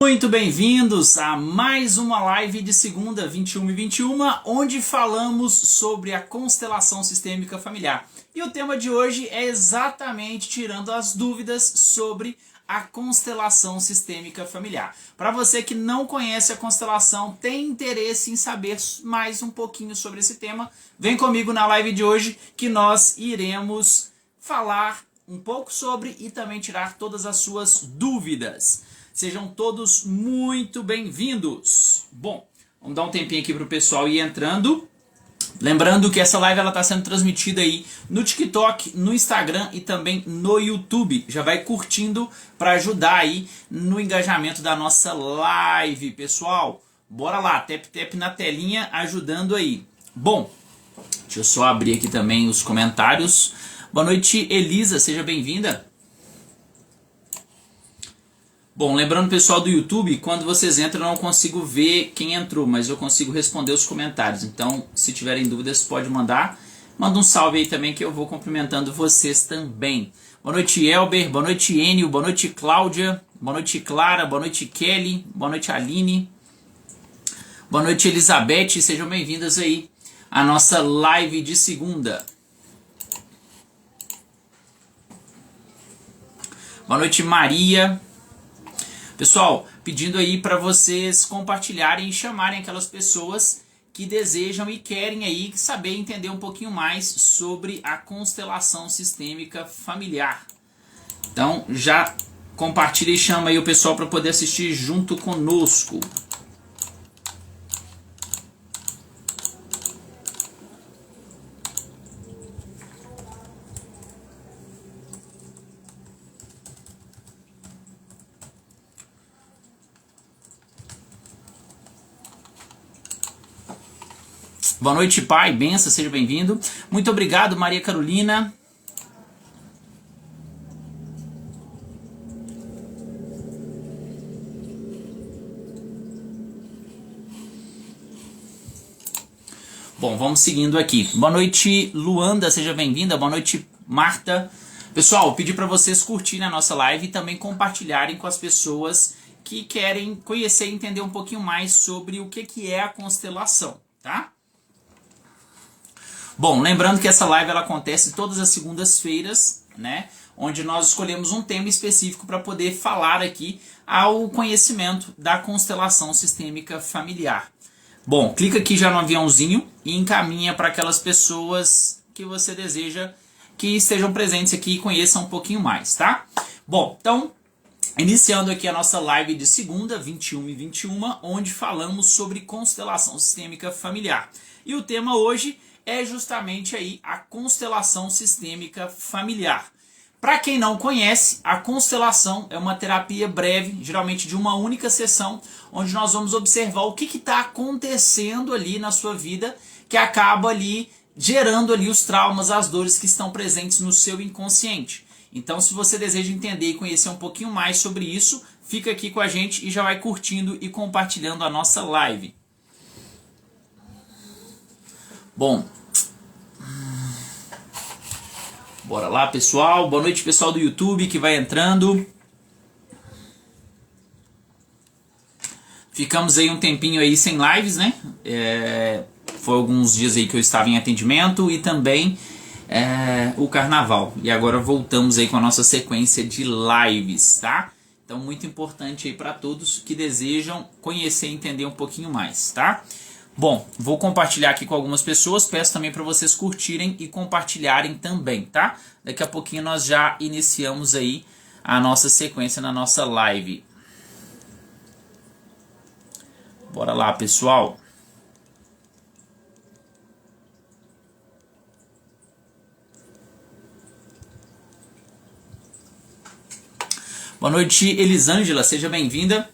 Muito bem-vindos a mais uma live de segunda, 21 e 21, onde falamos sobre a constelação sistêmica familiar. E o tema de hoje é exatamente tirando as dúvidas sobre a constelação sistêmica familiar. Para você que não conhece a constelação, tem interesse em saber mais um pouquinho sobre esse tema, vem comigo na live de hoje que nós iremos falar um pouco sobre e também tirar todas as suas dúvidas. Sejam todos muito bem-vindos. Bom, vamos dar um tempinho aqui para o pessoal ir entrando. Lembrando que essa live está sendo transmitida aí no TikTok, no Instagram e também no YouTube. Já vai curtindo para ajudar aí no engajamento da nossa live, pessoal. Bora lá, tap na telinha ajudando aí. Bom, deixa eu só abrir aqui também os comentários. Boa noite, Elisa, seja bem-vinda. Bom, lembrando pessoal do YouTube, quando vocês entram eu não consigo ver quem entrou, mas eu consigo responder os comentários. Então, se tiverem dúvidas, pode mandar. Manda um salve aí também que eu vou cumprimentando vocês também. Boa noite, Elber. Boa noite, Enio. Boa noite, Cláudia. Boa noite, Clara. Boa noite, Kelly. Boa noite, Aline. Boa noite, Elizabeth. Sejam bem-vindas aí à nossa live de segunda. Boa noite, Maria. Pessoal, pedindo aí para vocês compartilharem e chamarem aquelas pessoas que desejam e querem aí saber entender um pouquinho mais sobre a constelação sistêmica familiar. Então, já compartilha e chama aí o pessoal para poder assistir junto conosco. Boa noite, pai. Benção, seja bem-vindo. Muito obrigado, Maria Carolina. Bom, vamos seguindo aqui. Boa noite, Luanda, seja bem-vinda. Boa noite, Marta. Pessoal, pedi para vocês curtirem a nossa live e também compartilharem com as pessoas que querem conhecer e entender um pouquinho mais sobre o que é a constelação, tá? Bom, lembrando que essa live ela acontece todas as segundas-feiras, né? Onde nós escolhemos um tema específico para poder falar aqui ao conhecimento da constelação sistêmica familiar. Bom, clica aqui já no aviãozinho e encaminha para aquelas pessoas que você deseja que estejam presentes aqui e conheçam um pouquinho mais, tá? Bom, então, iniciando aqui a nossa live de segunda, 21 e 21, onde falamos sobre constelação sistêmica familiar. E o tema hoje é justamente aí a constelação sistêmica familiar. Para quem não conhece, a constelação é uma terapia breve, geralmente de uma única sessão, onde nós vamos observar o que está acontecendo ali na sua vida, que acaba ali gerando ali os traumas, as dores que estão presentes no seu inconsciente. Então, se você deseja entender e conhecer um pouquinho mais sobre isso, fica aqui com a gente e já vai curtindo e compartilhando a nossa live. Bom, bora lá, pessoal. Boa noite, pessoal do YouTube que vai entrando. Ficamos aí um tempinho aí sem lives, né? Foi alguns dias aí que eu estava em atendimento e também o carnaval. E agora voltamos aí com a nossa sequência de lives, tá? Então, muito importante aí para todos que desejam conhecer e entender um pouquinho mais, tá? Bom, vou compartilhar aqui com algumas pessoas, peço também para vocês curtirem e compartilharem também, tá? Daqui a pouquinho nós já iniciamos aí a nossa sequência na nossa live. Bora lá, pessoal. Boa noite, Elisângela, seja bem-vinda.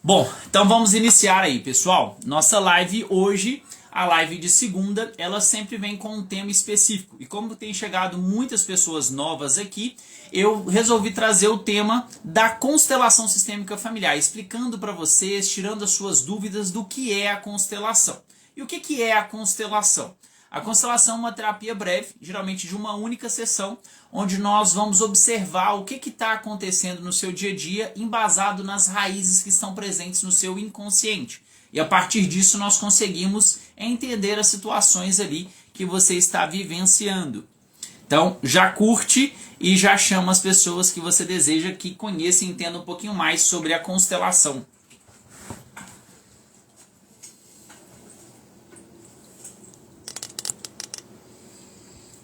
Bom, então vamos iniciar aí, pessoal. Nossa live hoje, a live de segunda, ela sempre vem com um tema específico. E como tem chegado muitas pessoas novas aqui, eu resolvi trazer o tema da constelação sistêmica familiar, explicando para vocês, tirando as suas dúvidas do que é a constelação. E o que é a constelação? A constelação é uma terapia breve, geralmente de uma única sessão, onde nós vamos observar o que está acontecendo no seu dia a dia, embasado nas raízes que estão presentes no seu inconsciente. E a partir disso nós conseguimos entender as situações ali que você está vivenciando. Então já curte e já chama as pessoas que você deseja que conheçam e entendam um pouquinho mais sobre a constelação.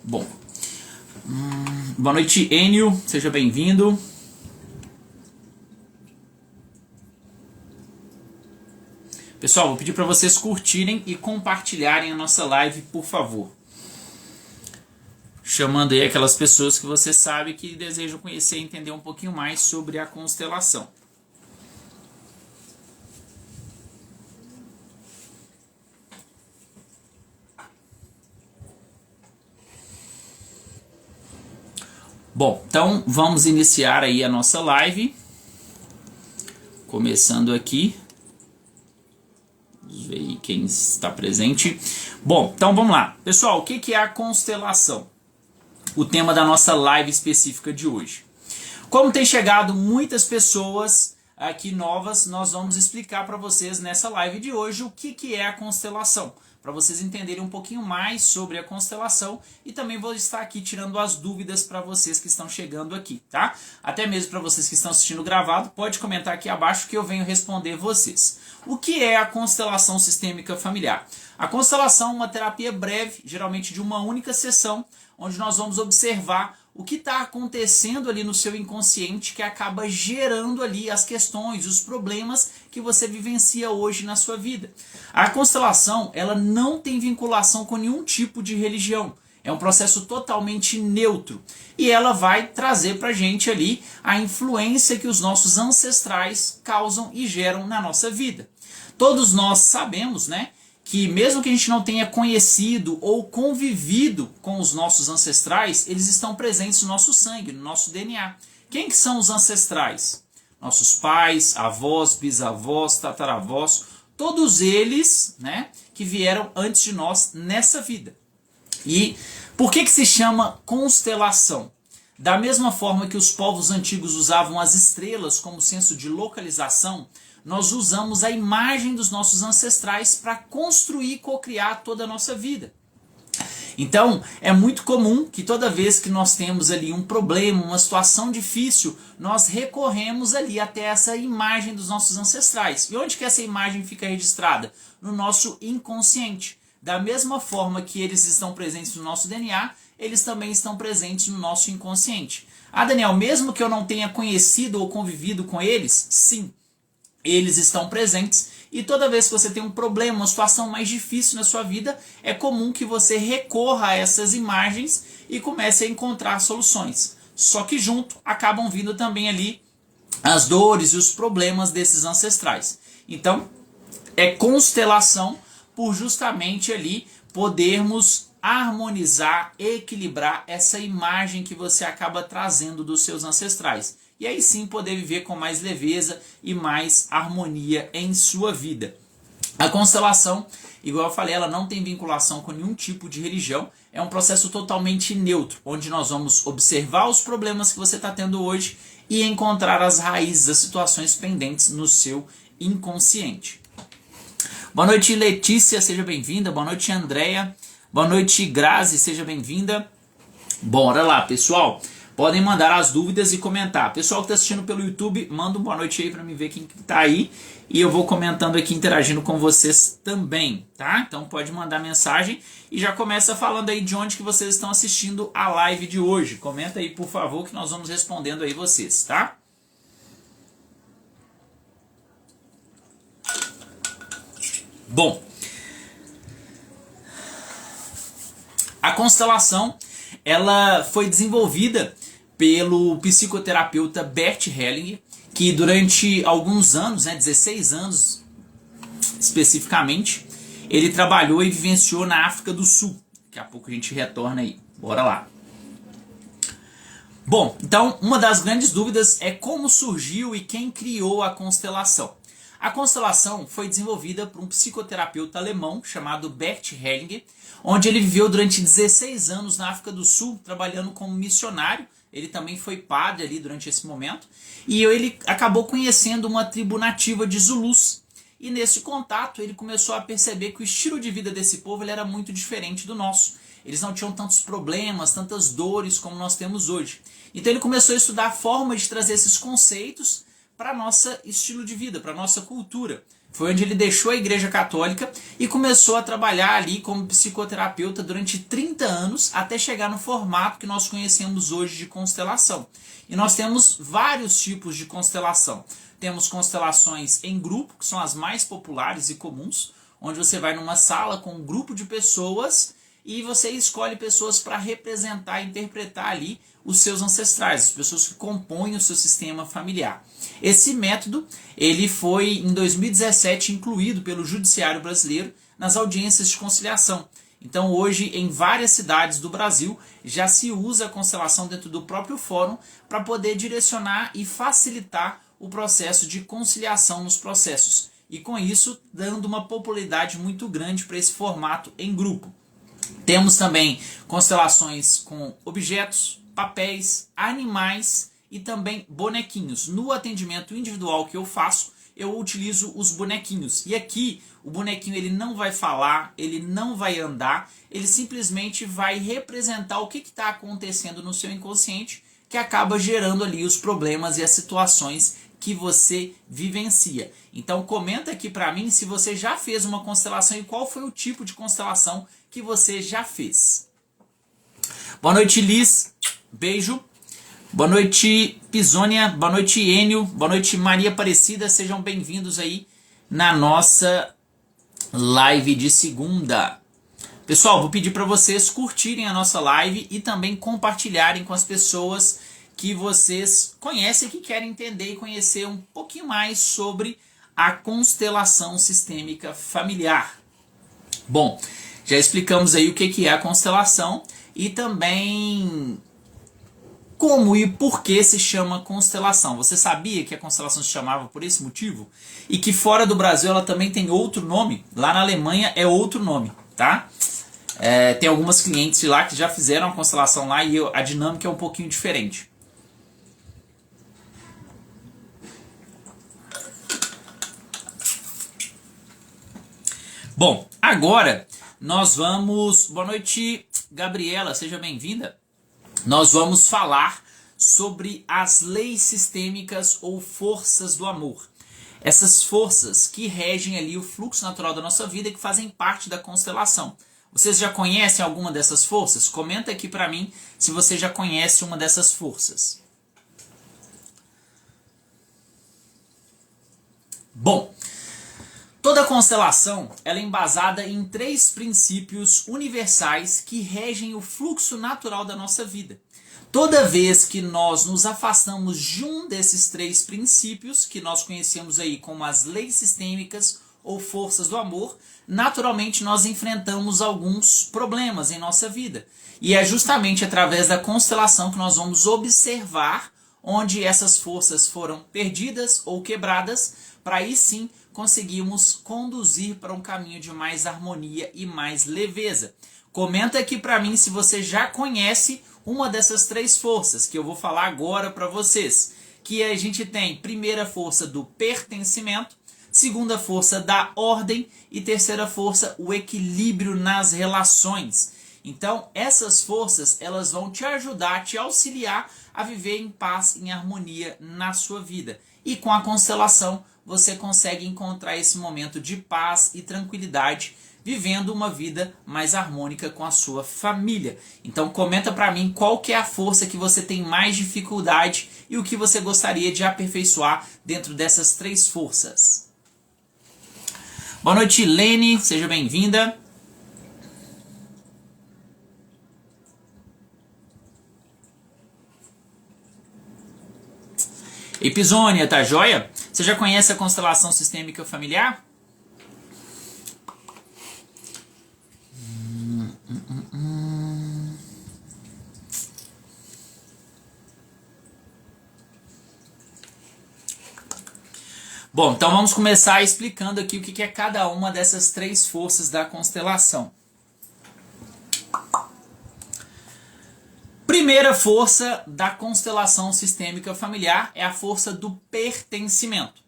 Bom, boa noite, Enio, seja bem-vindo. Pessoal, vou pedir para vocês curtirem e compartilharem a nossa live, por favor. Chamando aí aquelas pessoas que você sabe que desejam conhecer e entender um pouquinho mais sobre a constelação. Bom, então vamos iniciar aí a nossa live. Começando aqui. Vamos ver aí quem está presente. Bom, então vamos lá. Pessoal, o que é a constelação? O tema da nossa live específica de hoje. Como tem chegado muitas pessoas aqui novas, nós vamos explicar para vocês nessa live de hoje o que é a constelação, para vocês entenderem um pouquinho mais sobre a constelação, e também vou estar aqui tirando as dúvidas para vocês que estão chegando aqui, tá? Até mesmo para vocês que estão assistindo gravado, pode comentar aqui abaixo que eu venho responder vocês. O que é a constelação sistêmica familiar? A constelação é uma terapia breve, geralmente de uma única sessão, onde nós vamos observar o que está acontecendo ali no seu inconsciente que acaba gerando ali as questões, os problemas que você vivencia hoje na sua vida. A constelação, ela não tem vinculação com nenhum tipo de religião. É um processo totalmente neutro. E ela vai trazer para a gente ali a influência que os nossos ancestrais causam e geram na nossa vida. Todos nós sabemos, né, que mesmo que a gente não tenha conhecido ou convivido com os nossos ancestrais, eles estão presentes no nosso sangue, no nosso DNA. Quem que são os ancestrais? Nossos pais, avós, bisavós, tataravós, todos eles, né, que vieram antes de nós nessa vida. E por que se chama constelação? Da mesma forma que os povos antigos usavam as estrelas como senso de localização, nós usamos a imagem dos nossos ancestrais para construir e cocriar toda a nossa vida. Então, é muito comum que toda vez que nós temos ali um problema, uma situação difícil, nós recorremos ali até essa imagem dos nossos ancestrais. E onde que essa imagem fica registrada? No nosso inconsciente. Da mesma forma que eles estão presentes no nosso DNA, eles também estão presentes no nosso inconsciente. Ah, Daniel, mesmo que eu não tenha conhecido ou convivido com eles, sim, eles estão presentes, e toda vez que você tem um problema, uma situação mais difícil na sua vida, é comum que você recorra a essas imagens e comece a encontrar soluções. Só que junto acabam vindo também ali as dores e os problemas desses ancestrais. Então, é constelação por justamente ali podermos harmonizar, equilibrar essa imagem que você acaba trazendo dos seus ancestrais. E aí sim poder viver com mais leveza e mais harmonia em sua vida. A constelação, igual eu falei, ela não tem vinculação com nenhum tipo de religião. É um processo totalmente neutro, onde nós vamos observar os problemas que você está tendo hoje e encontrar as raízes das situações pendentes no seu inconsciente. Boa noite, Letícia, seja bem-vinda. Boa noite, Andréia. Boa noite, Grazi, seja bem-vinda. Bora lá, pessoal. Podem mandar as dúvidas e comentar. Pessoal que está assistindo pelo YouTube, manda uma boa noite aí para mim ver quem está aí. E eu vou comentando aqui, interagindo com vocês também, tá? Então pode mandar mensagem e já começa falando aí de onde que vocês estão assistindo a live de hoje. Comenta aí, por favor, que nós vamos respondendo aí vocês, tá? Bom, a constelação, ela foi desenvolvida pelo psicoterapeuta Bert Hellinger, que durante alguns anos, 16 anos especificamente, ele trabalhou e vivenciou na África do Sul. Daqui a pouco a gente retorna aí. Bora lá. Bom, então uma das grandes dúvidas é como surgiu e quem criou a constelação. A constelação foi desenvolvida por um psicoterapeuta alemão chamado Bert Hellinger, onde ele viveu durante 16 anos na África do Sul, trabalhando como missionário. Ele também foi padre ali durante esse momento. E ele acabou conhecendo uma tribo nativa de Zulus. E nesse contato ele começou a perceber que o estilo de vida desse povo ele era muito diferente do nosso. Eles não tinham tantos problemas, tantas dores como nós temos hoje. Então ele começou a estudar a forma de trazer esses conceitos para nosso estilo de vida, para nossa cultura. Foi onde ele deixou a Igreja Católica e começou a trabalhar ali como psicoterapeuta durante 30 anos até chegar no formato que nós conhecemos hoje de constelação. E nós temos vários tipos de constelação. Temos constelações em grupo, que são as mais populares e comuns, onde você vai numa sala com um grupo de pessoas e você escolhe pessoas para representar e interpretar ali os seus ancestrais, as pessoas que compõem o seu sistema familiar. Esse método ele foi, em 2017, incluído pelo Judiciário Brasileiro nas audiências de conciliação. Então, hoje, em várias cidades do Brasil, já se usa a constelação dentro do próprio fórum para poder direcionar e facilitar o processo de conciliação nos processos. E, com isso, dando uma popularidade muito grande para esse formato em grupo. Temos também constelações com objetos, papéis, animais e também bonequinhos. No atendimento individual que eu faço, eu utilizo os bonequinhos. E aqui o bonequinho ele não vai falar, ele não vai andar, ele simplesmente vai representar o que está acontecendo no seu inconsciente, que acaba gerando ali os problemas e as situações que você vivencia. Então comenta aqui para mim se você já fez uma constelação e qual foi o tipo de constelação que você já fez. Boa noite, Liz. Beijo. Boa noite, Pisônia. Boa noite, Enio. Boa noite, Maria Aparecida. Sejam bem-vindos aí na nossa live de segunda. Pessoal, vou pedir para vocês curtirem a nossa live e também compartilharem com as pessoas que vocês conhecem, que querem entender e conhecer um pouquinho mais sobre a constelação sistêmica familiar. Bom, já explicamos aí o que é a constelação e também como e por que se chama constelação. Você sabia que a constelação se chamava por esse motivo? E que fora do Brasil ela também tem outro nome? Lá na Alemanha é outro nome, tá? Tem algumas clientes lá que já fizeram a constelação lá e a dinâmica é um pouquinho diferente. Bom, agora nós vamos... Boa noite, Gabriela, seja bem-vinda. Nós vamos falar sobre as leis sistêmicas ou forças do amor. Essas forças que regem ali o fluxo natural da nossa vida e que fazem parte da constelação. Vocês já conhecem alguma dessas forças? Comenta aqui para mim se você já conhece uma dessas forças. Bom, toda constelação ela é embasada em 3 princípios universais que regem o fluxo natural da nossa vida. Toda vez que nós nos afastamos de um desses 3 princípios, que nós conhecemos aí como as leis sistêmicas ou forças do amor, naturalmente nós enfrentamos alguns problemas em nossa vida. E é justamente através da constelação que nós vamos observar onde essas forças foram perdidas ou quebradas, para aí sim conseguirmos conduzir para um caminho de mais harmonia e mais leveza. Comenta aqui para mim se você já conhece uma dessas 3 forças que eu vou falar agora para vocês. Que a gente tem primeira força do pertencimento, segunda força da ordem e terceira força o equilíbrio nas relações. Então essas forças elas vão te ajudar, te auxiliar a viver em paz, em harmonia na sua vida. E com a constelação você consegue encontrar esse momento de paz e tranquilidade, vivendo uma vida mais harmônica com a sua família. Então comenta para mim qual que é a força que você tem mais dificuldade e o que você gostaria de aperfeiçoar dentro dessas 3 forças. Boa noite, Lene, seja bem-vinda. Episônia, tá joia? Você já conhece a constelação sistêmica familiar? Bom, então vamos começar explicando aqui o que é cada uma dessas três forças da constelação. Primeira força da constelação sistêmica familiar é a força do pertencimento.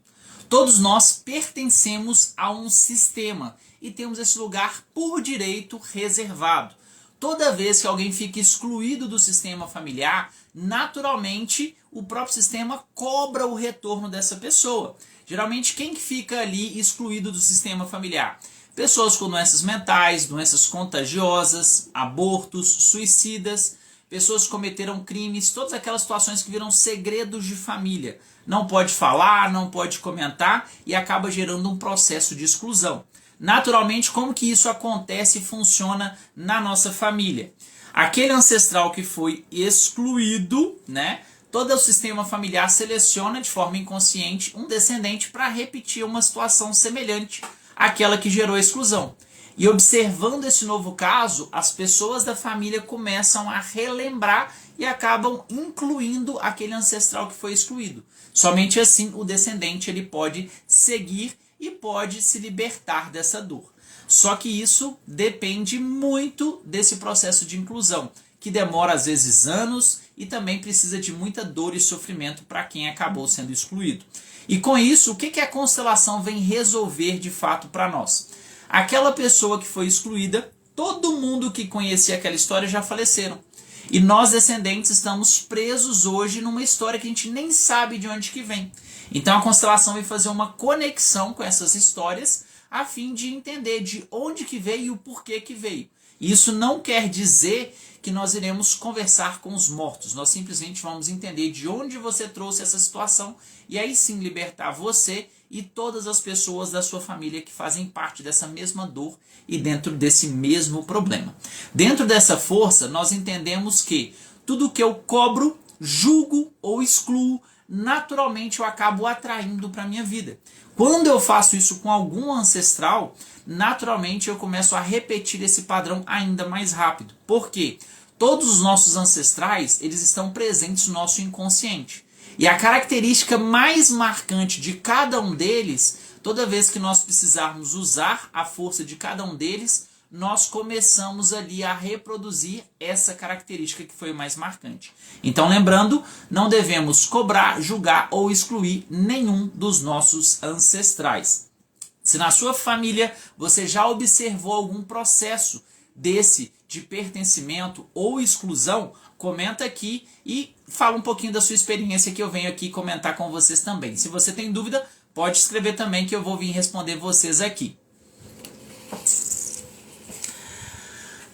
Todos nós pertencemos a um sistema e temos esse lugar por direito reservado. Toda vez que alguém fica excluído do sistema familiar, naturalmente o próprio sistema cobra o retorno dessa pessoa. Geralmente, quem que fica ali excluído do sistema familiar? Pessoas com doenças mentais, doenças contagiosas, abortos, suicidas, pessoas que cometeram crimes, todas aquelas situações que viram segredos de família. Não pode falar, não pode comentar e acaba gerando um processo de exclusão. Naturalmente, como que isso acontece e funciona na nossa família? Aquele ancestral que foi excluído, né? Todo o sistema familiar seleciona de forma inconsciente um descendente para repetir uma situação semelhante àquela que gerou a exclusão. E observando esse novo caso, as pessoas da família começam a relembrar e acabam incluindo aquele ancestral que foi excluído. Somente assim o descendente ele pode seguir e pode se libertar dessa dor. Só que isso depende muito desse processo de inclusão, que demora às vezes anos e também precisa de muita dor e sofrimento para quem acabou sendo excluído. E com isso, o que a constelação vem resolver de fato para nós? Aquela pessoa que foi excluída, todo mundo que conhecia aquela história já faleceram. E nós, descendentes, estamos presos hoje numa história que a gente nem sabe de onde que vem. Então a constelação vem fazer uma conexão com essas histórias a fim de entender de onde que veio e o porquê que veio. Isso não quer dizer que nós iremos conversar com os mortos. Nós simplesmente vamos entender de onde você trouxe essa situação e aí sim libertar você e todas as pessoas da sua família que fazem parte dessa mesma dor e dentro desse mesmo problema. Dentro dessa força, nós entendemos que tudo que eu cobro, julgo ou excluo, naturalmente eu acabo atraindo para a minha vida. Quando eu faço isso com algum ancestral, naturalmente eu começo a repetir esse padrão ainda mais rápido. Por quê? Todos os nossos ancestrais, eles estão presentes no nosso inconsciente. E a característica mais marcante de cada um deles, toda vez que nós precisarmos usar a força de cada um deles, nós começamos ali a reproduzir essa característica que foi mais marcante. Então, lembrando, não devemos cobrar, julgar ou excluir nenhum dos nossos ancestrais. Se na sua família você já observou algum processo desse de pertencimento ou exclusão, comenta aqui e fala um pouquinho da sua experiência que eu venho aqui comentar com vocês também. Se você tem dúvida, pode escrever também que eu vou vir responder vocês aqui.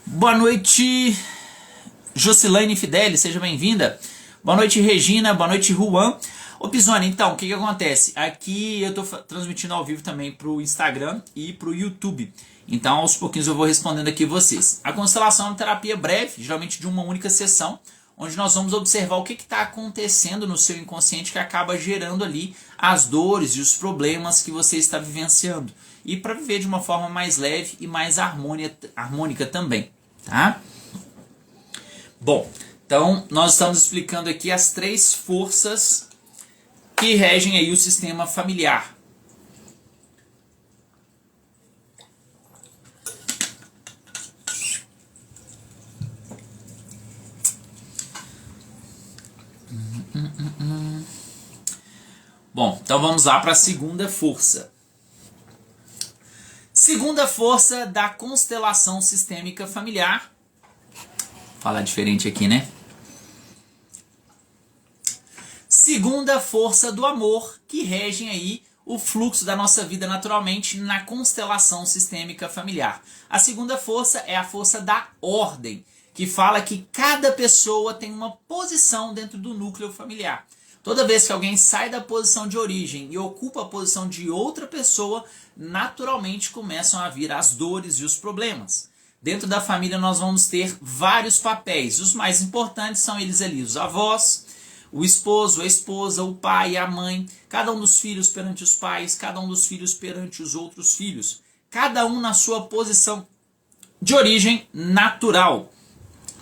Boa noite, Jocilane Fideli, seja bem-vinda. Boa noite, Regina. Boa noite, Juan. Ô, Pisoni, então, o que acontece? Aqui eu estou transmitindo ao vivo também para o Instagram e para o YouTube. Então, aos pouquinhos eu vou respondendo aqui vocês. A constelação é uma terapia breve, geralmente de uma única sessão, onde nós vamos observar o que está acontecendo no seu inconsciente que acaba gerando ali as dores e os problemas que você está vivenciando. E para viver de uma forma mais leve e mais harmônica também. Tá? Bom, então nós estamos explicando aqui as três forças que regem aí o sistema familiar. Bom, então vamos lá para a segunda força. Segunda força da constelação sistêmica familiar. Vou falar diferente aqui, né? Segunda força do amor, que regem aí o fluxo da nossa vida naturalmente na constelação sistêmica familiar. A segunda força é a força da ordem, que fala que cada pessoa tem uma posição dentro do núcleo familiar. Toda vez que alguém sai da posição de origem e ocupa a posição de outra pessoa, naturalmente começam a vir as dores e os problemas. Dentro da família nós vamos ter vários papéis. Os mais importantes são eles ali, os avós, o esposo, a esposa, o pai, a mãe, cada um dos filhos perante os pais, cada um dos filhos perante os outros filhos. Cada um na sua posição de origem natural.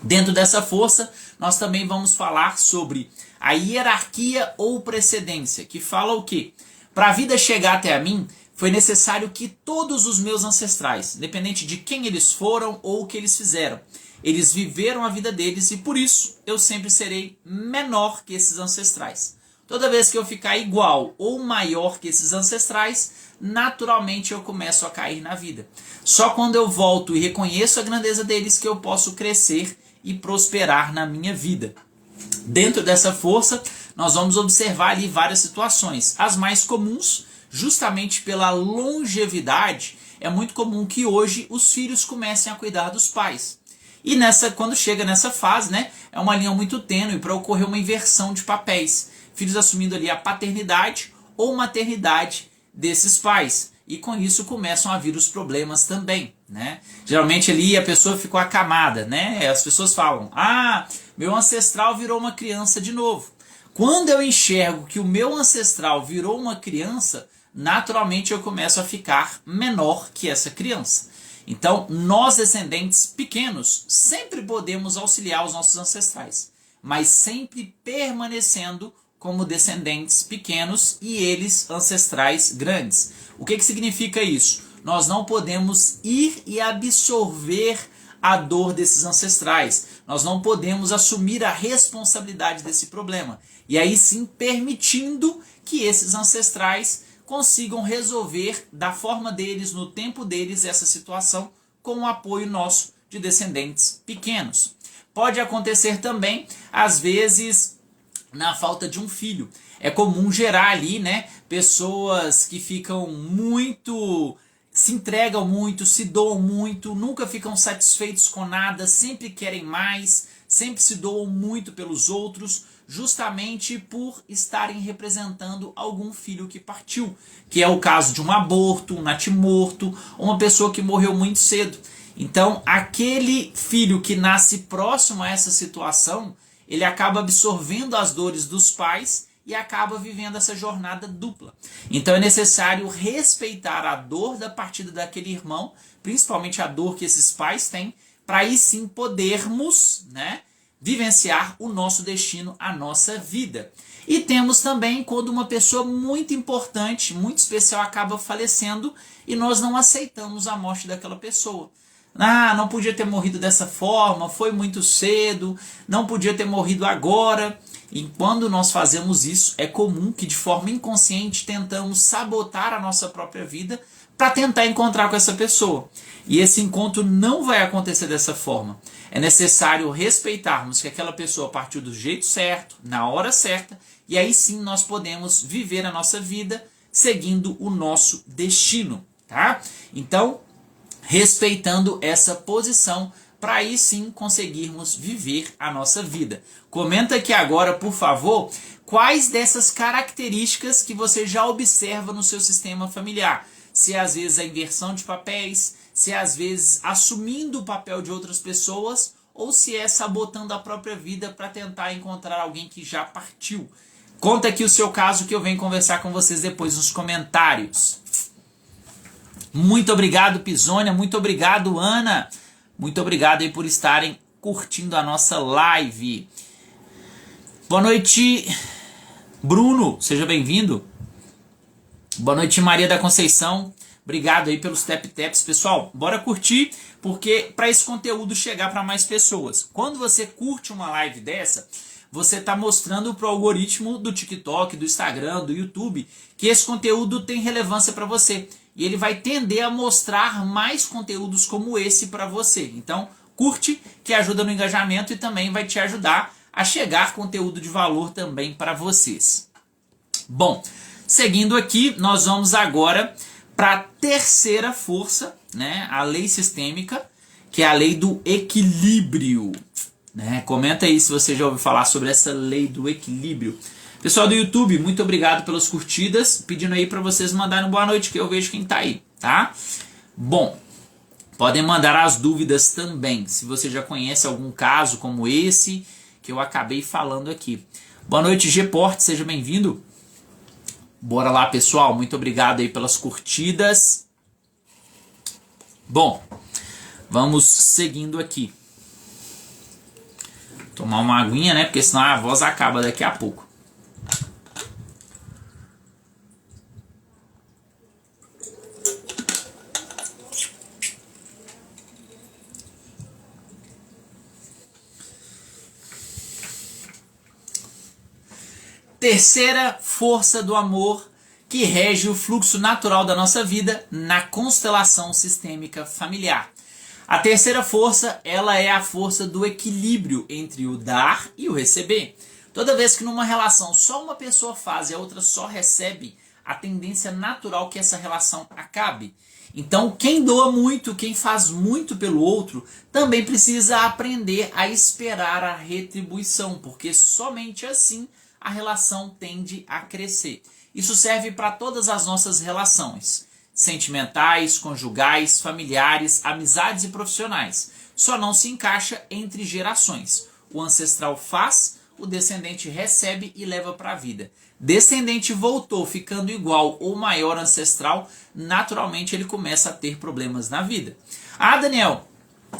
Dentro dessa força, nós também vamos falar sobre a hierarquia ou precedência, que fala o quê? Para a vida chegar até a mim, foi necessário que todos os meus ancestrais, independente de quem eles foram ou o que eles fizeram, eles viveram a vida deles e por isso eu sempre serei menor que esses ancestrais. Toda vez que eu ficar igual ou maior que esses ancestrais, naturalmente eu começo a cair na vida. Só quando eu volto e reconheço a grandeza deles que eu posso crescer e prosperar na minha vida. Dentro dessa força, nós vamos observar ali várias situações. As mais comuns, justamente pela longevidade, é muito comum que hoje os filhos comecem a cuidar dos pais. E quando chega nessa fase, né, é uma linha muito tênue para ocorrer uma inversão de papéis. Filhos assumindo ali a paternidade ou maternidade desses pais. E com isso começam a vir os problemas também, né? Geralmente ali a pessoa ficou acamada, né? As pessoas falam, meu ancestral virou uma criança de novo. Quando eu enxergo que o meu ancestral virou uma criança, naturalmente eu começo a ficar menor que essa criança. Então, nós descendentes pequenos sempre podemos auxiliar os nossos ancestrais, mas sempre permanecendo como descendentes pequenos e eles ancestrais grandes. O que significa isso? Nós não podemos ir e absorver a dor desses ancestrais. Nós não podemos assumir a responsabilidade desse problema. E aí sim permitindo que esses ancestrais consigam resolver da forma deles, no tempo deles, essa situação com o apoio nosso de descendentes pequenos. Pode acontecer também, às vezes, na falta de um filho. É comum gerar ali, né, pessoas que ficam muito, se entregam muito, se doam muito, nunca ficam satisfeitos com nada, sempre querem mais, sempre se doam muito pelos outros, justamente por estarem representando algum filho que partiu, que é o caso de um aborto, um natimorto, ou uma pessoa que morreu muito cedo. Então, aquele filho que nasce próximo a essa situação, ele acaba absorvendo as dores dos pais e acaba vivendo essa jornada dupla. Então é necessário respeitar a dor da partida daquele irmão, principalmente a dor que esses pais têm, para aí sim podermos, né, vivenciar o nosso destino, a nossa vida. E temos também quando uma pessoa muito importante, muito especial acaba falecendo e nós não aceitamos a morte daquela pessoa. Não podia ter morrido dessa forma, foi muito cedo, não podia ter morrido agora. E quando nós fazemos isso, é comum que de forma inconsciente tentamos sabotar a nossa própria vida para tentar encontrar com essa pessoa. E esse encontro não vai acontecer dessa forma. É necessário respeitarmos que aquela pessoa partiu do jeito certo, na hora certa, e aí sim nós podemos viver a nossa vida seguindo o nosso destino, tá? Então, respeitando essa posição para aí sim conseguirmos viver a nossa vida. Comenta aqui agora, por favor, quais dessas características que você já observa no seu sistema familiar. Se às vezes a inversão de papéis, se às vezes assumindo o papel de outras pessoas, ou se é sabotando a própria vida para tentar encontrar alguém que já partiu. Conta aqui o seu caso que eu venho conversar com vocês depois nos comentários. Muito obrigado, Pisônia. Muito obrigado, Ana. Muito obrigado aí por estarem curtindo a nossa live. Boa noite, Bruno. Seja bem-vindo. Boa noite, Maria da Conceição. Obrigado aí pelos tap-taps. Pessoal, bora curtir, porque para esse conteúdo chegar para mais pessoas. Quando você curte uma live dessa, você está mostrando para o algoritmo do TikTok, do Instagram, do YouTube, que esse conteúdo tem relevância para você. E ele vai tender a mostrar mais conteúdos como esse para você. Então, curte, que ajuda no engajamento e também vai te ajudar a chegar conteúdo de valor também para vocês. Bom, seguindo aqui, nós vamos agora para a terceira força, né? A lei sistêmica, que é a lei do equilíbrio. Né? Comenta aí se você já ouviu falar sobre essa lei do equilíbrio. Pessoal do YouTube, muito obrigado pelas curtidas. Pedindo aí para vocês mandarem boa noite, que eu vejo quem tá aí, tá? Bom, podem mandar as dúvidas também, se você já conhece algum caso como esse que eu acabei falando aqui. Boa noite, Gporte, seja bem-vindo. Bora lá, pessoal, muito obrigado aí pelas curtidas. Bom, vamos seguindo aqui. Tomar uma aguinha, né? Porque senão a voz acaba daqui a pouco. terceira força do amor que rege o fluxo natural da nossa vida na constelação sistêmica familiar. A terceira força, ela é a força do equilíbrio entre o dar e o receber. Toda vez que numa relação só uma pessoa faz e a outra só recebe, a tendência natural é que essa relação acabe. Então, quem doa muito, quem faz muito pelo outro, também precisa aprender a esperar a retribuição, porque somente assim a relação tende a crescer. Isso serve para todas as nossas relações, sentimentais, conjugais, familiares, amizades e profissionais. Só não se encaixa entre gerações. O ancestral faz, o descendente recebe e leva para a vida. Descendente voltou ficando igual ou maior ancestral, naturalmente ele começa a ter problemas na vida. Ah, Daniel,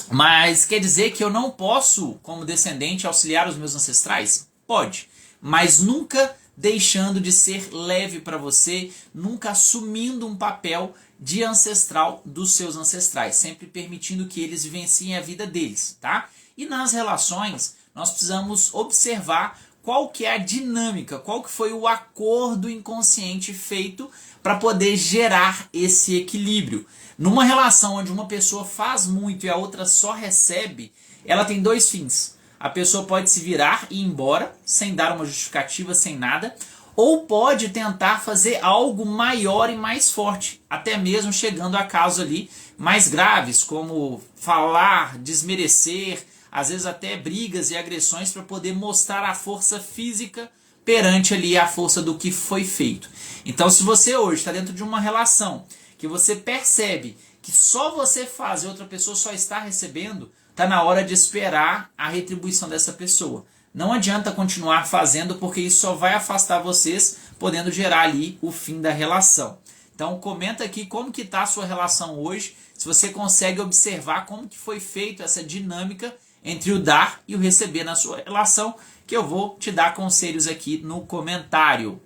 mas quer dizer que eu não posso, como descendente, auxiliar os meus ancestrais? Pode, mas nunca deixando de ser leve para você, nunca assumindo um papel de ancestral dos seus ancestrais, sempre permitindo que eles vivenciem a vida deles, tá? E nas relações, nós precisamos observar qual que é a dinâmica, qual que foi o acordo inconsciente feito para poder gerar esse equilíbrio. Numa relação onde uma pessoa faz muito e a outra só recebe, ela tem dois fins. A pessoa pode se virar e ir embora, sem dar uma justificativa, sem nada, ou pode tentar fazer algo maior e mais forte, até mesmo chegando a casos ali mais graves, como falar, desmerecer, às vezes até brigas e agressões para poder mostrar a força física perante ali a força do que foi feito. Então, se você hoje está dentro de uma relação que você percebe que só você faz e outra pessoa só está recebendo, está na hora de esperar a retribuição dessa pessoa. Não adianta continuar fazendo, porque isso só vai afastar vocês, podendo gerar ali o fim da relação. Então comenta aqui como que está a sua relação hoje, se você consegue observar como que foi feita essa dinâmica entre o dar e o receber na sua relação, que eu vou te dar conselhos aqui no comentário.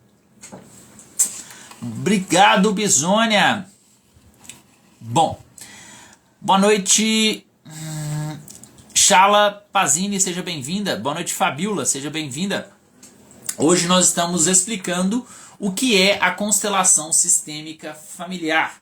Obrigado, Bisônia. Bom, boa noite, Shala Pazini, seja bem-vinda. Boa noite, Fabiola, seja bem-vinda. Hoje nós estamos explicando o que é a constelação sistêmica familiar,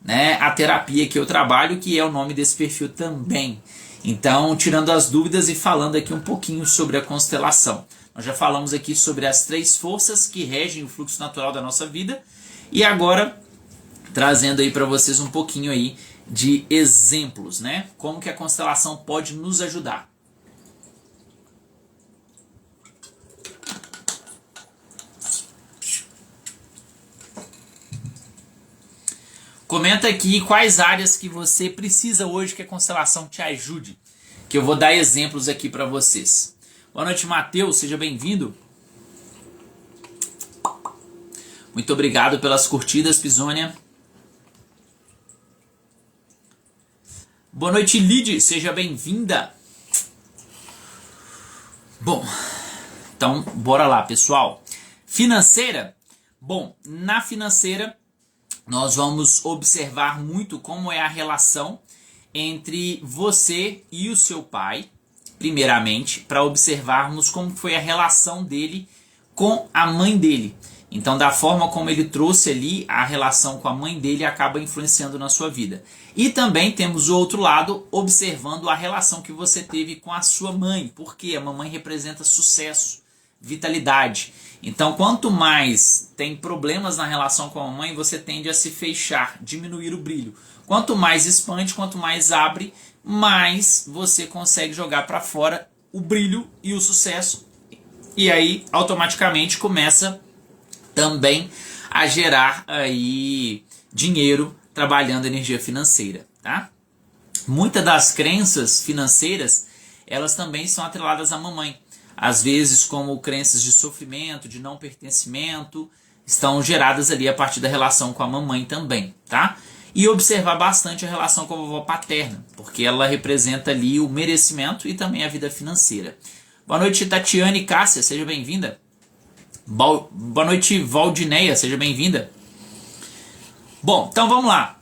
né? A terapia que eu trabalho, que é o nome desse perfil também. Então, tirando as dúvidas e falando aqui um pouquinho sobre a constelação. Nós já falamos aqui sobre as três forças que regem o fluxo natural da nossa vida e agora trazendo aí para vocês um pouquinho aí de exemplos, né? Como que a constelação pode nos ajudar. Comenta aqui quais áreas que você precisa hoje que a constelação te ajude, que eu vou dar exemplos aqui para vocês. Boa noite, Matheus, seja bem-vindo. Muito obrigado pelas curtidas, Pisônia. Boa noite, Lid, seja bem-vinda. Bom, então bora lá, pessoal. Financeira? Bom, na financeira nós vamos observar muito como é a relação entre você e o seu pai, primeiramente, para observarmos como foi a relação dele com a mãe dele. Então, da forma como ele trouxe ali, a relação com a mãe dele acaba influenciando na sua vida. E também temos o outro lado, observando a relação que você teve com a sua mãe, porque a mamãe representa sucesso, vitalidade. Então, quanto mais tem problemas na relação com a mamãe, você tende a se fechar, diminuir o brilho. Quanto mais expande, quanto mais abre, mais você consegue jogar para fora o brilho e o sucesso. E aí, automaticamente, começa também a gerar aí dinheiro trabalhando energia financeira, tá? Muitas das crenças financeiras, elas também são atreladas à mamãe. Às vezes, como crenças de sofrimento, de não pertencimento, estão geradas ali a partir da relação com a mamãe também, tá? E observar bastante a relação com a vovó paterna, porque ela representa ali o merecimento e também a vida financeira. Boa noite, Tatiane Cássia, seja bem-vinda. Boa noite, Valdineia, seja bem-vinda. Bom, então vamos lá.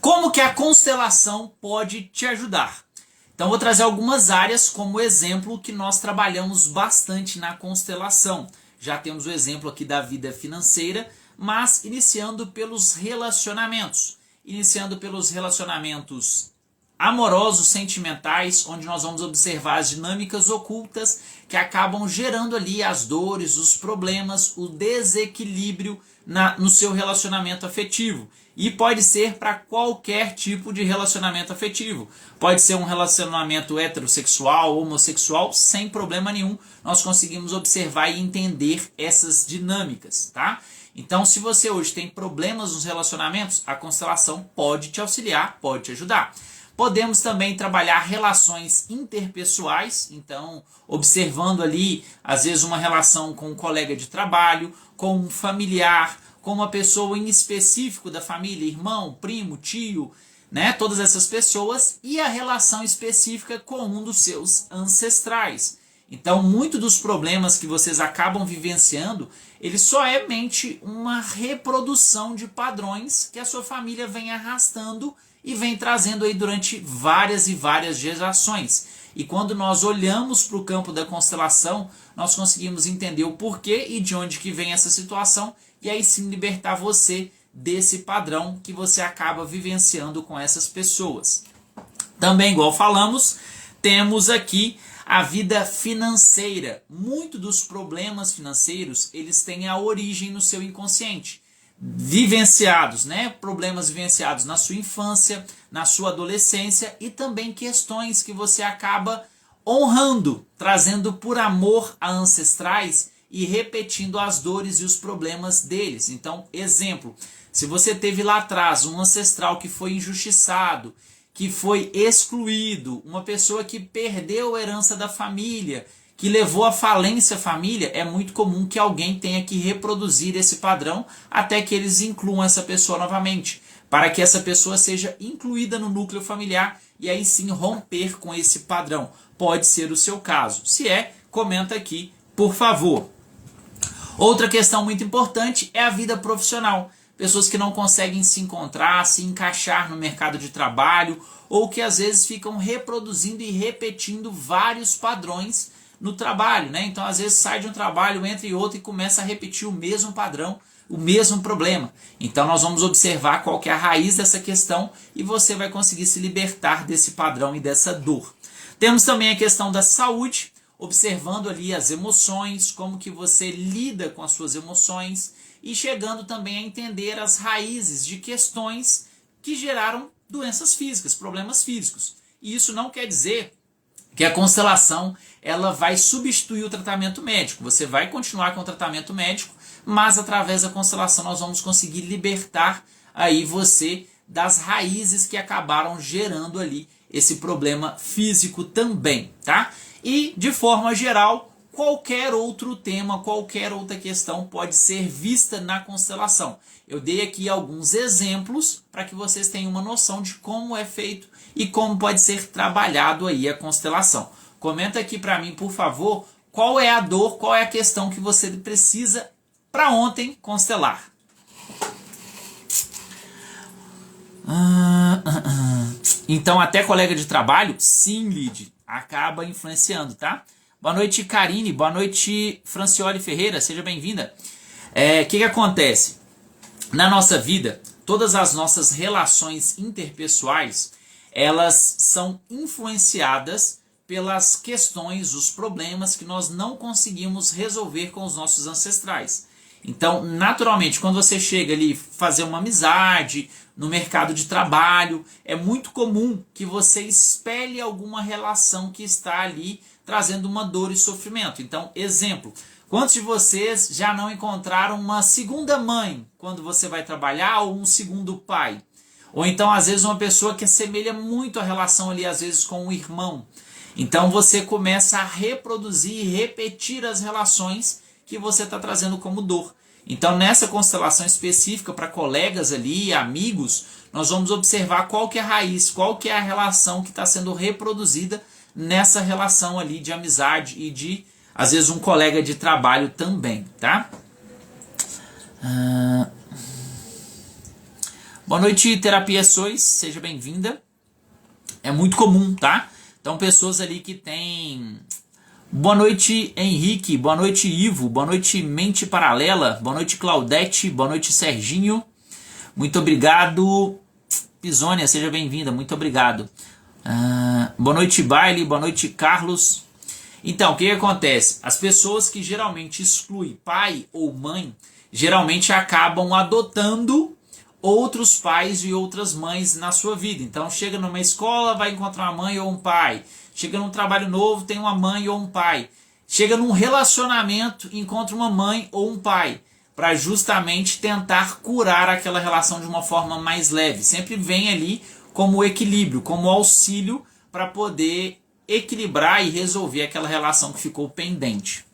Como que a constelação pode te ajudar? Então vou trazer algumas áreas como exemplo que nós trabalhamos bastante na constelação. Já temos o exemplo aqui da vida financeira, mas iniciando pelos relacionamentos. Iniciando pelos relacionamentos amorosos, sentimentais, onde nós vamos observar as dinâmicas ocultas que acabam gerando ali as dores, os problemas, o desequilíbrio no seu relacionamento afetivo. E pode ser para qualquer tipo de relacionamento afetivo. Pode ser um relacionamento heterossexual, homossexual, sem problema nenhum. Nós conseguimos observar e entender essas dinâmicas, tá? Então, se você hoje tem problemas nos relacionamentos, a constelação pode te auxiliar, pode te ajudar. Podemos também trabalhar relações interpessoais, então observando ali, às vezes, uma relação com um colega de trabalho, com um familiar, com uma pessoa em específico da família, irmão, primo, tio, né? Todas essas pessoas, e a relação específica com um dos seus ancestrais. Então, muito dos problemas que vocês acabam vivenciando, ele só é mente uma reprodução de padrões que a sua família vem arrastando e vem trazendo aí durante várias e várias gerações. E quando nós olhamos para o campo da constelação, nós conseguimos entender o porquê e de onde que vem essa situação, e aí sim libertar você desse padrão que você acaba vivenciando com essas pessoas. Também, igual falamos, temos aqui a vida financeira. Muito dos problemas financeiros, eles têm a origem no seu inconsciente. Vivenciados, né? Problemas vivenciados na sua infância, na sua adolescência, e também questões que você acaba honrando, trazendo por amor a ancestrais e repetindo as dores e os problemas deles. Então, exemplo, se você teve lá atrás um ancestral que foi injustiçado, que foi excluído, uma pessoa que perdeu a herança da família, que levou à falência a família, é muito comum que alguém tenha que reproduzir esse padrão até que eles incluam essa pessoa novamente, para que essa pessoa seja incluída no núcleo familiar e aí sim romper com esse padrão. Pode ser o seu caso. Se é, comenta aqui, por favor. Outra questão muito importante é a vida profissional. Pessoas que não conseguem se encontrar, se encaixar no mercado de trabalho, ou que às vezes ficam reproduzindo e repetindo vários padrões no trabalho, né? Então às vezes sai de um trabalho, entra em outro e começa a repetir o mesmo padrão, o mesmo problema. Então nós vamos observar qual que é a raiz dessa questão e você vai conseguir se libertar desse padrão e dessa dor. Temos também a questão da saúde, observando ali as emoções, como que você lida com as suas emoções, e chegando também a entender as raízes de questões que geraram doenças físicas, problemas físicos. E isso não quer dizer que a constelação ela vai substituir o tratamento médico. Você vai continuar com o tratamento médico, mas através da constelação nós vamos conseguir libertar aí você das raízes que acabaram gerando ali esse problema físico também, tá? E de forma geral, qualquer outro tema, qualquer outra questão pode ser vista na constelação. Eu dei aqui alguns exemplos para que vocês tenham uma noção de como é feito e como pode ser trabalhado aí a constelação. Comenta aqui para mim, por favor, qual é a dor, qual é a questão que você precisa para ontem constelar. Então, até colega de trabalho, sim, Lid, acaba influenciando, tá? Boa noite, Karine. Boa noite, Franciole Ferreira. Seja bem-vinda. Que acontece? Na nossa vida, todas as nossas relações interpessoais, elas são influenciadas pelas questões, os problemas que nós não conseguimos resolver com os nossos ancestrais. Então, naturalmente, quando você chega ali fazer uma amizade, no mercado de trabalho, é muito comum que você espelhe alguma relação que está ali trazendo uma dor e sofrimento. Então, exemplo, quantos de vocês já não encontraram uma segunda mãe quando você vai trabalhar ou um segundo pai? Ou então, às vezes, uma pessoa que assemelha muito a relação ali, às vezes, com um irmão. Então, você começa a reproduzir e repetir as relações que você está trazendo como dor. Então, nessa constelação específica para colegas ali, amigos, nós vamos observar qual que é a raiz, qual que é a relação que está sendo reproduzida nessa relação ali de amizade e de, às vezes, um colega de trabalho também, tá? Boa noite, Terapia Sois, seja bem-vinda. É muito comum, tá? Então, pessoas ali que têm... Boa noite, Henrique. Boa noite, Ivo. Boa noite, Mente Paralela. Boa noite, Claudete. Boa noite, Serginho. Muito obrigado. Pisônia, seja bem-vinda. Muito obrigado. Boa noite, Baile. Boa noite, Carlos. Então, o que acontece? As pessoas que geralmente excluem pai ou mãe, geralmente acabam adotando outros pais e outras mães na sua vida. Então, chega numa escola, vai encontrar uma mãe ou um pai. Chega num trabalho novo, tem uma mãe ou um pai. Chega num relacionamento, encontra uma mãe ou um pai, para justamente tentar curar aquela relação de uma forma mais leve. Sempre vem ali como equilíbrio, como auxílio para poder equilibrar e resolver aquela relação que ficou pendente.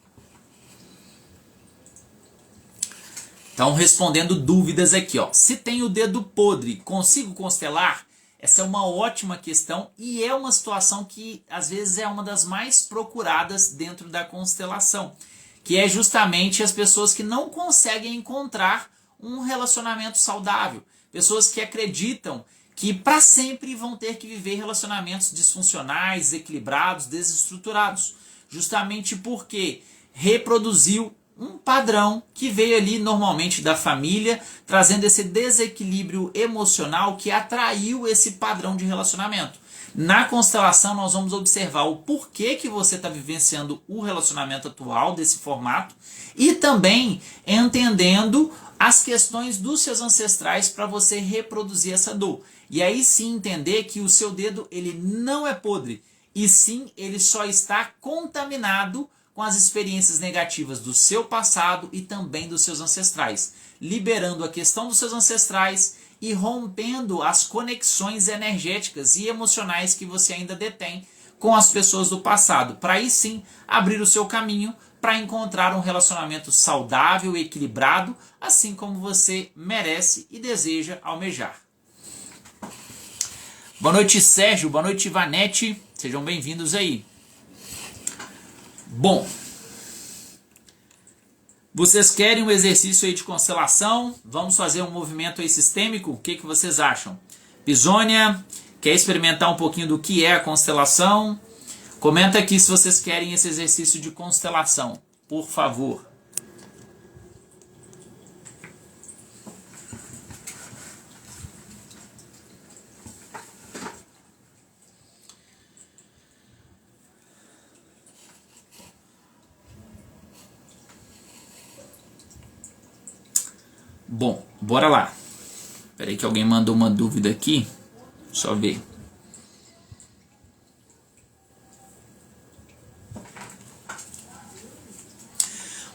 Então, respondendo dúvidas aqui, ó. Se tem o dedo podre, consigo constelar? Essa é uma ótima questão e é uma situação que às vezes é uma das mais procuradas dentro da constelação, que é justamente as pessoas que não conseguem encontrar um relacionamento saudável, pessoas que acreditam que para sempre vão ter que viver relacionamentos disfuncionais, desequilibrados, desestruturados, justamente porque reproduziu um padrão que veio ali normalmente da família, trazendo esse desequilíbrio emocional que atraiu esse padrão de relacionamento. Na constelação nós vamos observar o porquê que você está vivenciando o relacionamento atual desse formato e também entendendo as questões dos seus ancestrais para você reproduzir essa dor. E aí sim entender que o seu dedo ele não é podre, e sim ele só está contaminado com as experiências negativas do seu passado e também dos seus ancestrais, liberando a questão dos seus ancestrais e rompendo as conexões energéticas e emocionais que você ainda detém com as pessoas do passado, para aí sim abrir o seu caminho para encontrar um relacionamento saudável e equilibrado, assim como você merece e deseja almejar. Boa noite, Sérgio. Boa noite, Ivanete. Sejam bem-vindos aí. Bom, vocês querem um exercício aí de constelação? Vamos fazer um movimento aí sistêmico? O que vocês acham? Pisônia, quer experimentar um pouquinho do que é a constelação? Comenta aqui se vocês querem esse exercício de constelação, por favor. Bom, bora lá. Espera aí que alguém mandou uma dúvida aqui. Só ver.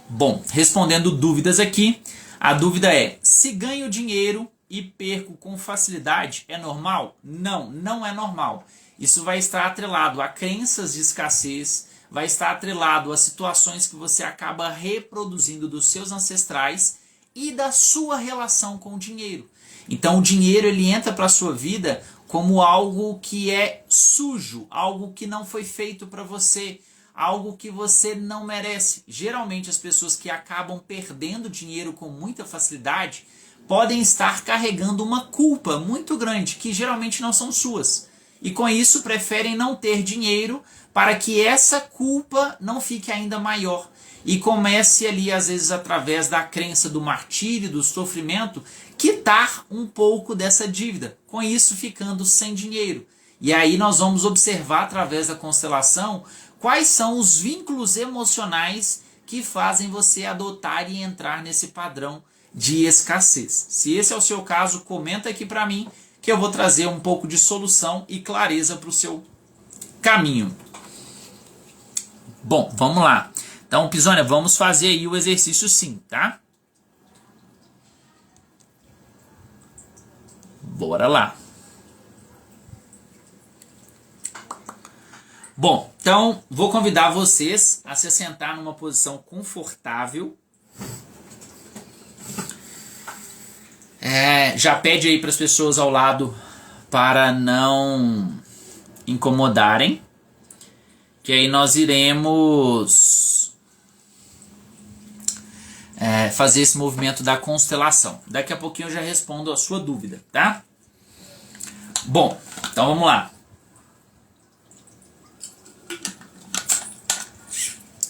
Bom, respondendo dúvidas aqui. A dúvida é: se ganho dinheiro e perco com facilidade, é normal? Não, não é normal. Isso vai estar atrelado a crenças de escassez, vai estar atrelado a situações que você acaba reproduzindo dos seus ancestrais e da sua relação com o dinheiro. Então o dinheiro ele entra para a sua vida como algo que é sujo, algo que não foi feito para você, algo que você não merece. Geralmente as pessoas que acabam perdendo dinheiro com muita facilidade podem estar carregando uma culpa muito grande, que geralmente não são suas. E com isso preferem não ter dinheiro para que essa culpa não fique ainda maior. E comece ali, às vezes, através da crença do martírio, do sofrimento, quitar um pouco dessa dívida, com isso ficando sem dinheiro. E aí nós vamos observar, através da constelação, quais são os vínculos emocionais que fazem você adotar e entrar nesse padrão de escassez. Se esse é o seu caso, comenta aqui para mim, que eu vou trazer um pouco de solução e clareza para o seu caminho. Bom, vamos lá. Então, Pisônia, vamos fazer aí o exercício sim, tá? Bora lá. Bom, então vou convidar vocês a se sentar numa posição confortável. Já pede aí para as pessoas ao lado para não incomodarem, que aí nós iremos fazer esse movimento da constelação. Daqui a pouquinho eu já respondo a sua dúvida, tá? Bom, então vamos lá.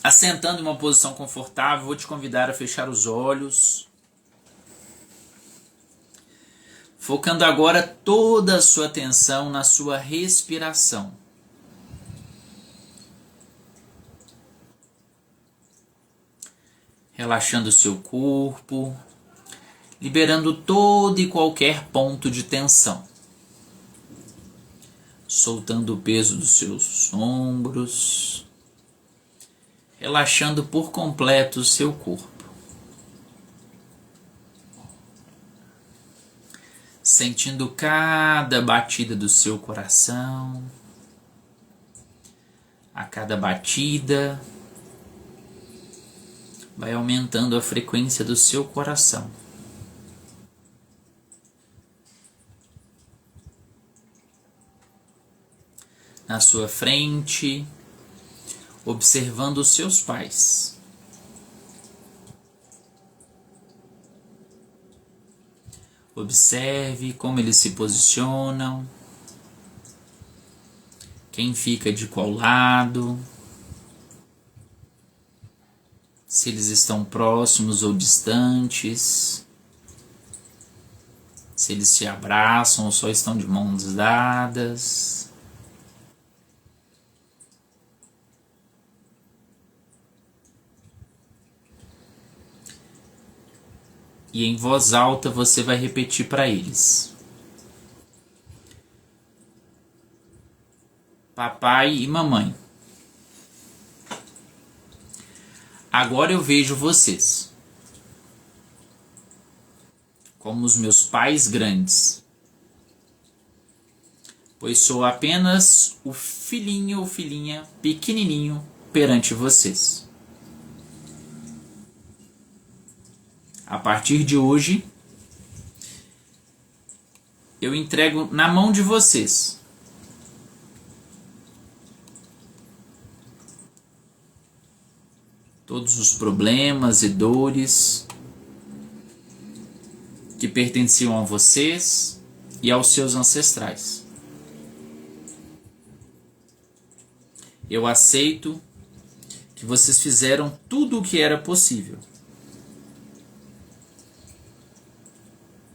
Assentando em uma posição confortável, vou te convidar a fechar os olhos, focando agora toda a sua atenção na sua respiração. Relaxando o seu corpo, liberando todo e qualquer ponto de tensão. Soltando o peso dos seus ombros, relaxando por completo o seu corpo. Sentindo cada batida do seu coração. A cada batida, vai aumentando a frequência do seu coração. Na sua frente, observando os seus pais. Observe como eles se posicionam, quem fica de qual lado, se eles estão próximos ou distantes, se eles se abraçam ou só estão de mãos dadas. E em voz alta você vai repetir para eles: papai e mamãe, agora eu vejo vocês como os meus pais grandes, pois sou apenas o filhinho ou filhinha pequenininho perante vocês. A partir de hoje, eu entrego na mão de vocês todos os problemas e dores que pertenciam a vocês e aos seus ancestrais. Eu aceito que vocês fizeram tudo o que era possível.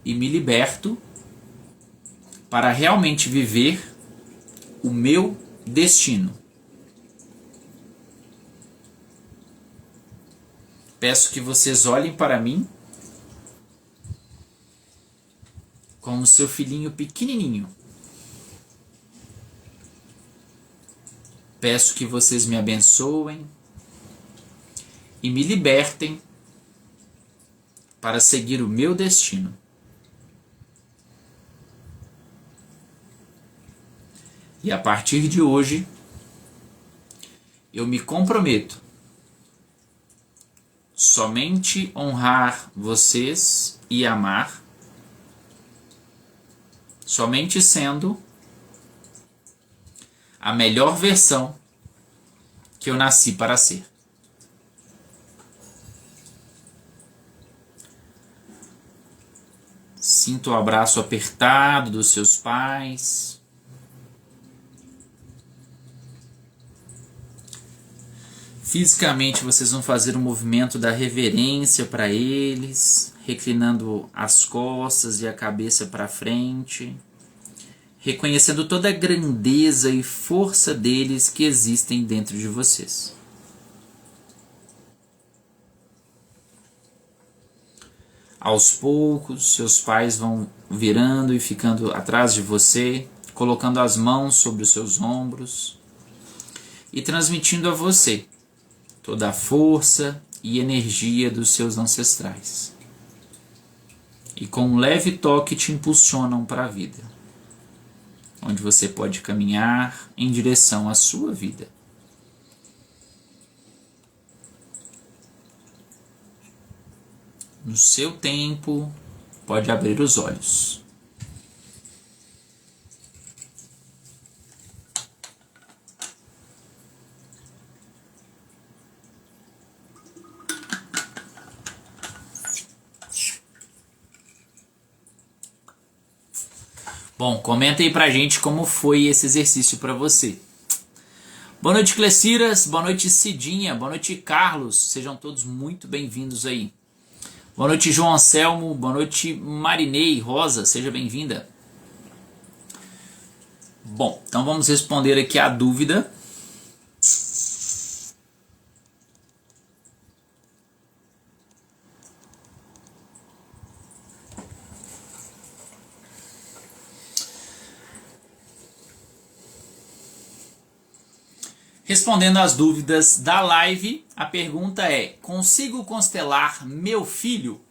E me liberto para realmente viver o meu destino. Peço que vocês olhem para mim como seu filhinho pequenininho. Peço que vocês me abençoem e me libertem para seguir o meu destino. E a partir de hoje, eu me comprometo somente honrar vocês e amar, somente sendo a melhor versão que eu nasci para ser. Sinto o abraço apertado dos seus pais. Fisicamente vocês vão fazer um movimento da reverência para eles, reclinando as costas e a cabeça para frente, reconhecendo toda a grandeza e força deles que existem dentro de vocês. Aos poucos, seus pais vão virando e ficando atrás de você, colocando as mãos sobre os seus ombros e transmitindo a você toda a força e energia dos seus ancestrais. E com um leve toque te impulsionam para a vida, onde você pode caminhar em direção à sua vida. No seu tempo, pode abrir os olhos. Bom, comenta aí pra gente como foi esse exercício para você. Boa noite, Cleciras. Boa noite, Cidinha. Boa noite, Carlos. Sejam todos muito bem-vindos aí. Boa noite, João Anselmo. Boa noite, Marinei. Rosa, seja bem-vinda. Bom, então vamos responder aqui a dúvida. Respondendo às dúvidas da live, a pergunta é: consigo constelar meu filho?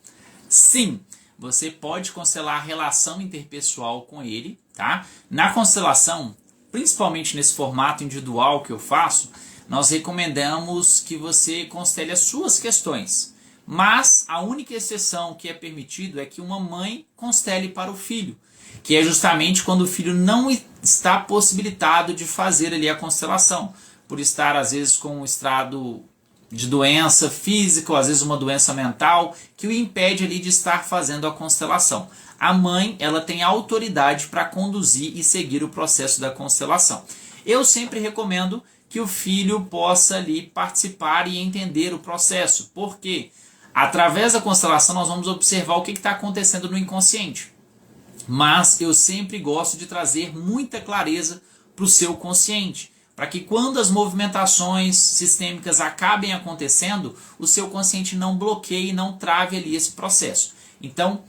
Sim, você pode constelar a relação interpessoal com ele, tá? Na constelação, principalmente nesse formato individual que eu faço, nós recomendamos que você constele as suas questões. Mas a única exceção que é permitido é que uma mãe constele para o filho, que é justamente quando o filho não está possibilitado de fazer ali a constelação, por estar às vezes com um estado de doença física ou às vezes uma doença mental que o impede ali de estar fazendo a constelação. A mãe, ela tem autoridade para conduzir e seguir o processo da constelação. Eu sempre recomendo que o filho possa ali participar e entender o processo, porque através da constelação nós vamos observar o que está acontecendo no inconsciente. Mas eu sempre gosto de trazer muita clareza para o seu consciente, para que quando as movimentações sistêmicas acabem acontecendo, o seu consciente não bloqueie, não trave ali esse processo. Então,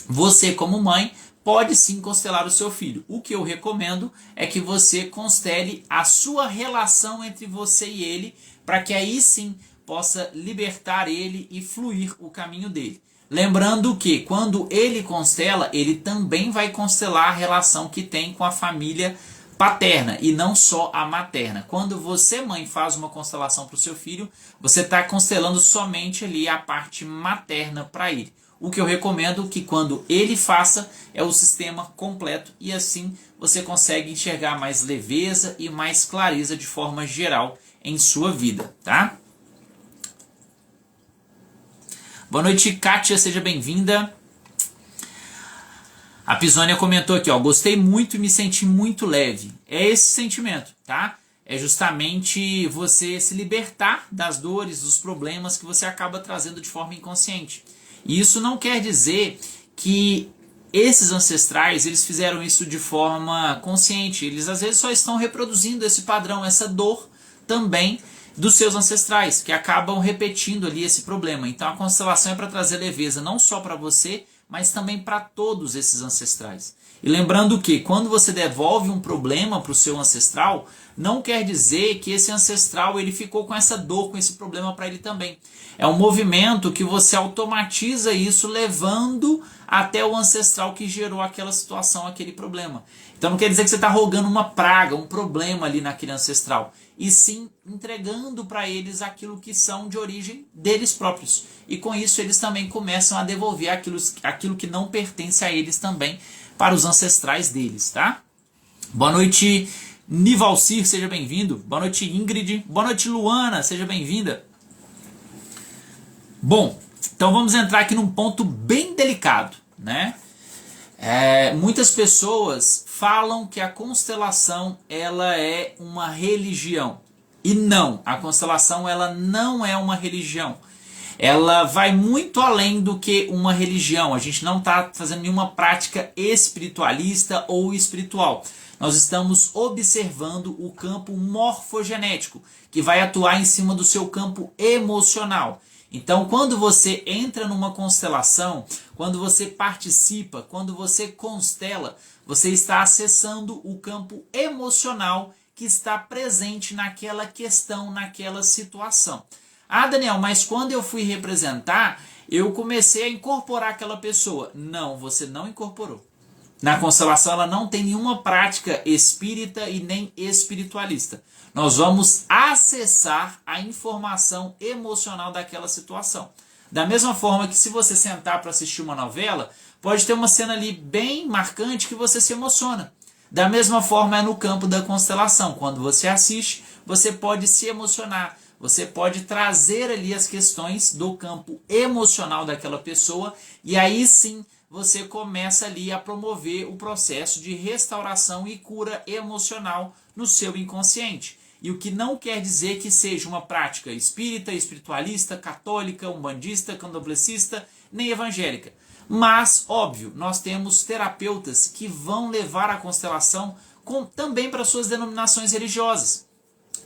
você como mãe pode sim constelar o seu filho. O que eu recomendo é que você constele a sua relação entre você e ele, para que aí sim possa libertar ele e fluir o caminho dele. Lembrando que quando ele constela, ele também vai constelar a relação que tem com a família paterna e não só a materna. Quando você, mãe, faz uma constelação para o seu filho, você está constelando somente ali a parte materna para ele. O que eu recomendo que quando ele faça é o sistema completo e assim você consegue enxergar mais leveza e mais clareza de forma geral em sua vida, tá? Boa noite, Kátia, seja bem-vinda. A Pisônia comentou aqui, ó, gostei muito e me senti muito leve. É esse sentimento, tá? É justamente você se libertar das dores, dos problemas que você acaba trazendo de forma inconsciente. E isso não quer dizer que esses ancestrais, eles fizeram isso de forma consciente. Eles às vezes só estão reproduzindo esse padrão, essa dor também dos seus ancestrais, que acabam repetindo ali esse problema. Então a constelação é para trazer leveza não só para você, mas também para todos esses ancestrais. E lembrando que quando você devolve um problema para o seu ancestral, não quer dizer que esse ancestral ele ficou com essa dor, com esse problema para ele também. É um movimento que você automatiza isso levando até o ancestral que gerou aquela situação, aquele problema. Então não quer dizer que você está rogando uma praga, um problema ali naquele ancestral, e sim entregando para eles aquilo que são de origem deles próprios. E com isso eles também começam a devolver aquilo que não pertence a eles também para os ancestrais deles, tá? Boa noite, Nivalcir, seja bem-vindo. Boa noite, Ingrid. Boa noite, Luana, seja bem-vinda. Bom, então vamos entrar aqui num ponto bem delicado, né? Muitas pessoas falam que a constelação ela é uma religião. E não, a constelação ela não é uma religião. Ela vai muito além do que uma religião. A gente não está fazendo nenhuma prática espiritualista ou espiritual. Nós estamos observando o campo morfogenético, que vai atuar em cima do seu campo emocional. Então, quando você entra numa constelação, quando você participa, quando você constela, você está acessando o campo emocional que está presente naquela questão, naquela situação. Ah, Daniel, mas quando eu fui representar, eu comecei a incorporar aquela pessoa. Não, você não incorporou. Na constelação ela não tem nenhuma prática espírita e nem espiritualista. Nós vamos acessar a informação emocional daquela situação. Da mesma forma que se você sentar para assistir uma novela, pode ter uma cena ali bem marcante que você se emociona. Da mesma forma é no campo da constelação. Quando você assiste, você pode se emocionar. Você pode trazer ali as questões do campo emocional daquela pessoa e aí sim você começa ali a promover o processo de restauração e cura emocional no seu inconsciente. e o que não quer dizer que seja uma prática espírita, espiritualista, católica, umbandista, candomblessista, nem evangélica. Mas, óbvio, nós temos terapeutas que vão levar a constelação também para suas denominações religiosas.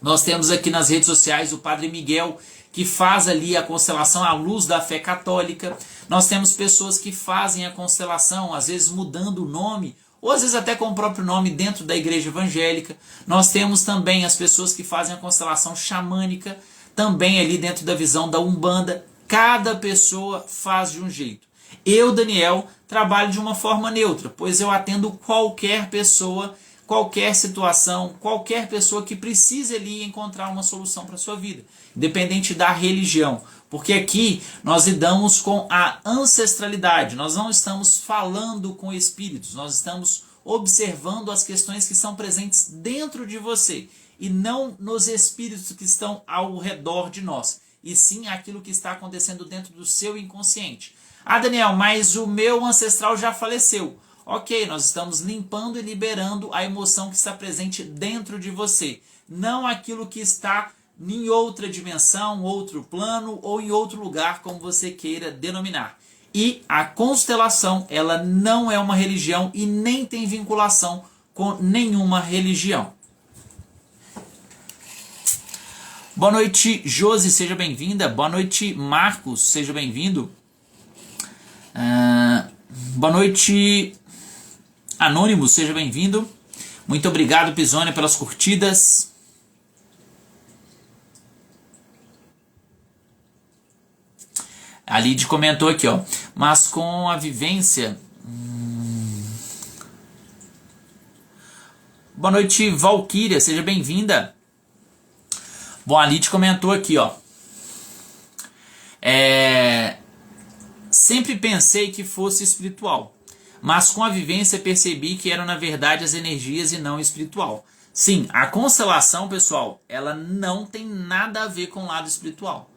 Nós temos aqui nas redes sociais o Padre Miguel, que faz ali a constelação à luz da fé católica. Nós temos pessoas que fazem a constelação, às vezes mudando o nome, ou às vezes até com o próprio nome dentro da igreja evangélica. Nós temos também as pessoas que fazem a constelação xamânica, também ali dentro da visão da Umbanda. Cada pessoa faz de um jeito. Eu, Daniel, trabalho de uma forma neutra, pois eu atendo qualquer pessoa, qualquer situação, qualquer pessoa que precise ali encontrar uma solução para a sua vida, independente da religião. Porque aqui nós lidamos com a ancestralidade, nós não estamos falando com espíritos, nós estamos observando as questões que são presentes dentro de você e não nos espíritos que estão ao redor de nós, e sim aquilo que está acontecendo dentro do seu inconsciente. Ah, Daniel, mas o meu ancestral já faleceu. Ok, nós estamos limpando e liberando a emoção que está presente dentro de você, não aquilo que está em outra dimensão, outro plano ou em outro lugar, como você queira denominar. E a constelação, ela não é uma religião e nem tem vinculação com nenhuma religião. Boa noite, Josi, seja bem-vinda. Boa noite, Marcos, seja bem-vindo. Boa noite, Anônimo, seja bem-vindo. Muito obrigado, Pisônia, pelas curtidas. A Lid comentou aqui, ó. Mas com a vivência... Boa noite, Valquíria, seja bem-vinda. Bom, a Lid comentou aqui, ó. Sempre pensei que fosse espiritual, mas com a vivência percebi que eram na verdade as energias e não espiritual. Sim, a constelação, pessoal, ela não tem nada a ver com o lado espiritual.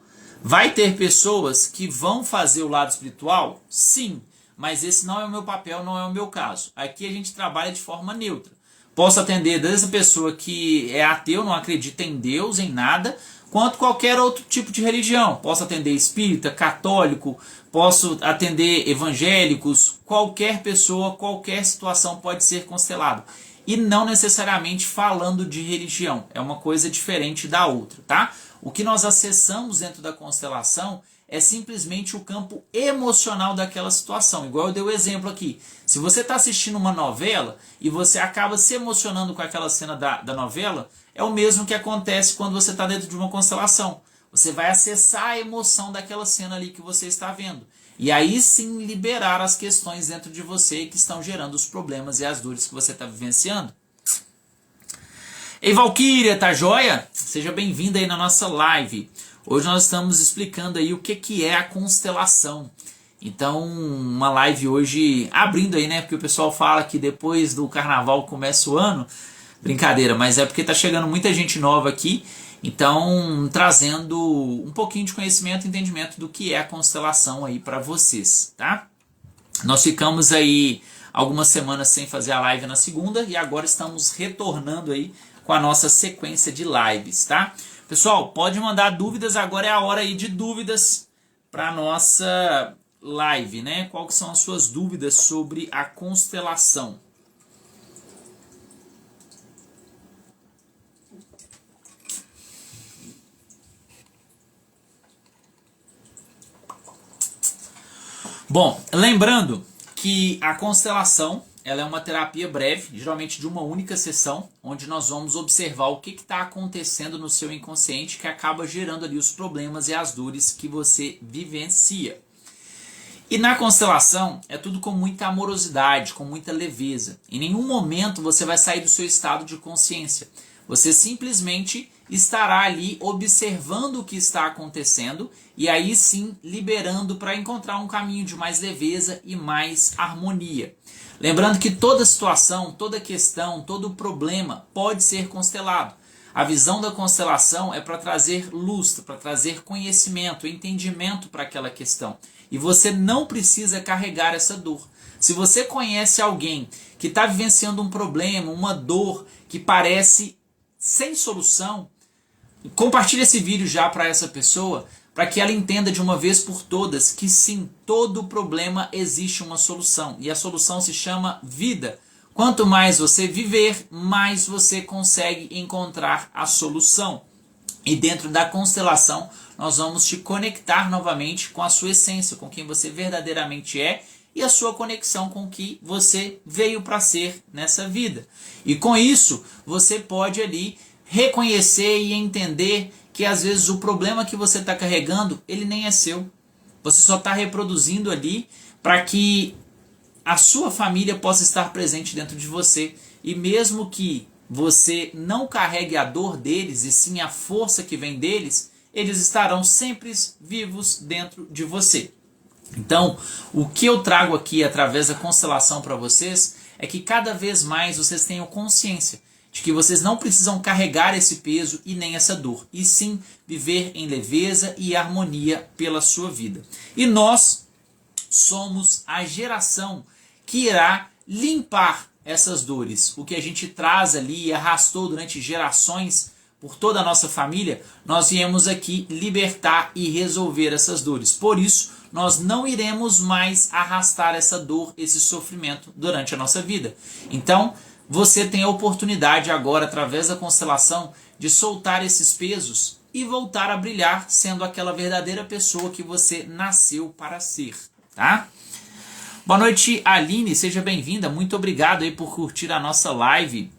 Vai ter pessoas que vão fazer o lado espiritual? Sim, mas esse não é o meu papel, não é o meu caso. Aqui a gente trabalha de forma neutra. Posso atender desde a pessoa que é ateu, não acredita em Deus, em nada, quanto qualquer outro tipo de religião. Posso atender espírita, católico, posso atender evangélicos, qualquer pessoa, qualquer situação pode ser constelado. E não necessariamente falando de religião, é uma coisa diferente da outra, tá? O que nós acessamos dentro da constelação é simplesmente o campo emocional daquela situação. Igual eu dei o exemplo aqui. Se você está assistindo uma novela e você acaba se emocionando com aquela cena da novela, é o mesmo que acontece quando você está dentro de uma constelação. Você vai acessar a emoção daquela cena ali que você está vendo. E aí sim liberar as questões dentro de você que estão gerando os problemas e as dores que você está vivenciando. Ei, Valquíria, tá joia? Seja bem-vinda aí na nossa live. Hoje nós estamos explicando aí o que é a constelação. Então, uma live hoje abrindo aí, né? Porque o pessoal fala que depois do carnaval começa o ano. Brincadeira, mas é porque tá chegando muita gente nova aqui. Então, trazendo um pouquinho de conhecimento e entendimento do que é a constelação aí para vocês, tá? Nós ficamos aí algumas semanas sem fazer a live na segunda e agora estamos retornando aí com a nossa sequência de lives, tá? Pessoal, pode mandar dúvidas, agora é a hora aí de dúvidas para a nossa live, né? Quais são as suas dúvidas sobre a constelação? Bom, lembrando que a constelação ela é uma terapia breve, geralmente de uma única sessão, onde nós vamos observar o que está acontecendo no seu inconsciente que acaba gerando ali os problemas e as dores que você vivencia. E na constelação é tudo com muita amorosidade, com muita leveza. Em nenhum momento você vai sair do seu estado de consciência. Você simplesmente estará ali observando o que está acontecendo e aí sim liberando para encontrar um caminho de mais leveza e mais harmonia. Lembrando que toda situação, toda questão, todo problema pode ser constelado. A visão da constelação é para trazer luz, para trazer conhecimento, entendimento para aquela questão. E você não precisa carregar essa dor. Se você conhece alguém que está vivenciando um problema, uma dor que parece sem solução, compartilhe esse vídeo já para essa pessoa, para que ela entenda de uma vez por todas que sim, todo problema existe uma solução. E a solução se chama vida. Quanto mais você viver, mais você consegue encontrar a solução. E dentro da constelação, nós vamos te conectar novamente com a sua essência, com quem você verdadeiramente é e a sua conexão com o que você veio para ser nessa vida. E com isso, você pode ali reconhecer e entender que às vezes o problema que você está carregando, ele nem é seu. Você só está reproduzindo ali para que a sua família possa estar presente dentro de você. E mesmo que você não carregue a dor deles, e sim a força que vem deles, eles estarão sempre vivos dentro de você. Então, o que eu trago aqui através da constelação para vocês é que cada vez mais vocês tenham consciência de que vocês não precisam carregar esse peso e nem essa dor, e sim viver em leveza e harmonia pela sua vida. E nós somos a geração que irá limpar essas dores. O que a gente traz ali e arrastou durante gerações por toda a nossa família, nós viemos aqui libertar e resolver essas dores. Por isso, nós não iremos mais arrastar essa dor, esse sofrimento durante a nossa vida. Então, você tem a oportunidade agora, através da constelação, de soltar esses pesos e voltar a brilhar, sendo aquela verdadeira pessoa que você nasceu para ser, tá? Boa noite, Aline, seja bem-vinda. Muito obrigado aí por curtir a nossa live.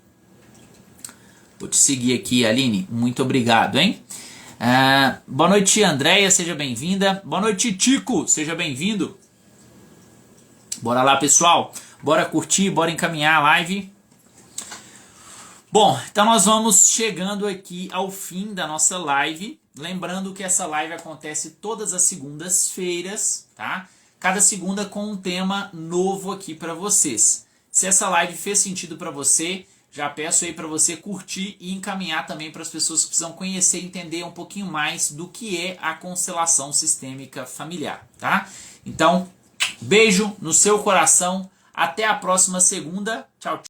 Vou te seguir aqui, Aline. Muito obrigado, hein? Boa noite, Andréia, seja bem-vinda. Boa noite, Tico, seja bem-vindo. Bora lá, pessoal. Bora curtir, bora encaminhar a live. Bom, então nós vamos chegando aqui ao fim da nossa live. Lembrando que essa live acontece todas as segundas-feiras, tá? Cada segunda com um tema novo aqui para vocês. Se essa live fez sentido para você, já peço aí para você curtir e encaminhar também para as pessoas que precisam conhecer e entender um pouquinho mais do que é a constelação sistêmica familiar, tá? Então, beijo no seu coração. Até a próxima segunda. Tchau, tchau.